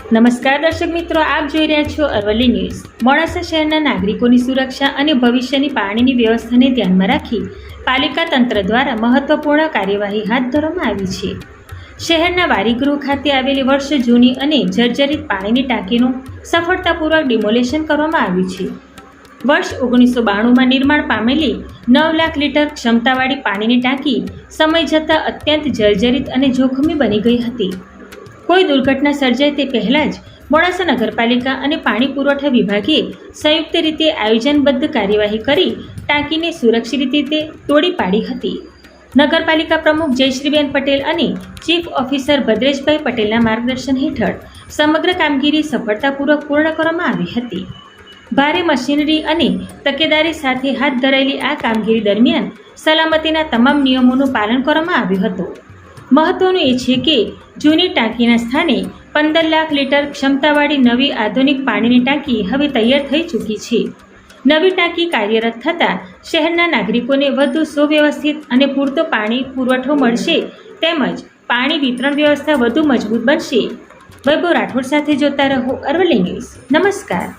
નમસ્કાર દર્શક મિત્રો, આપ જોઈ રહ્યા છો અરવલ્લી ન્યૂઝ। મોડાસા શહેરના નાગરિકોની સુરક્ષા અને ભવિષ્યની પાણીની વ્યવસ્થાને ધ્યાનમાં રાખી પાલિકા તંત્ર દ્વારા મહત્વપૂર્ણ કાર્યવાહી હાથ ધરવામાં આવી છે। શહેરના વારીગૃહ ખાતે આવેલી વર્ષ જૂની અને જર્જરિત પાણીની ટાંકીનું સફળતાપૂર્વક ડિમોલેશન કરવામાં આવ્યું છે। વર્ષ 1992માં નિર્માણ પામેલી 9 લાખ લીટર ક્ષમતાવાળી પાણીની ટાંકી સમય જતાં અત્યંત જર્જરિત અને જોખમી બની ગઈ હતી। કોઈ દુર્ઘટના સર્જાય તે પહેલાં જ મોડાસા નગરપાલિકા અને પાણી પુરવઠા વિભાગે સંયુક્ત રીતે આયોજનબદ્ધ કાર્યવાહી કરી ટાંકીને સુરક્ષિત રીતે તોડી પાડી હતી। નગરપાલિકા પ્રમુખ જયશ્રીબેન પટેલ અને ચીફ ઓફિસર ભદ્રેશભાઈ પટેલના માર્ગદર્શન હેઠળ સમગ્ર કામગીરી સફળતાપૂર્વક પૂર્ણ કરવામાં આવી હતી। ભારે મશીનરી અને તકેદારી સાથે હાથ ધરાયેલી આ કામગીરી દરમિયાન સલામતીના તમામ નિયમોનું પાલન કરવામાં આવ્યું હતું। મહત્વનું એ છે કે જૂની ટાંકીના સ્થાને 15 લાખ લીટર ક્ષમતાવાળી નવી આધુનિક પાણીની ટાંકી હવે તૈયાર થઈ ચૂકી છે। નવી ટાંકી કાર્યરત થતાં શહેરના નાગરિકોને વધુ સુવ્યવસ્થિત અને પૂરતો પાણી પુરવઠો મળશે, તેમજ પાણી વિતરણ વ્યવસ્થા વધુ મજબૂત બનશે। વૈભવ રાઠોડ સાથે જોતા રહો અરવલ્લી ન્યૂઝ। નમસ્કાર।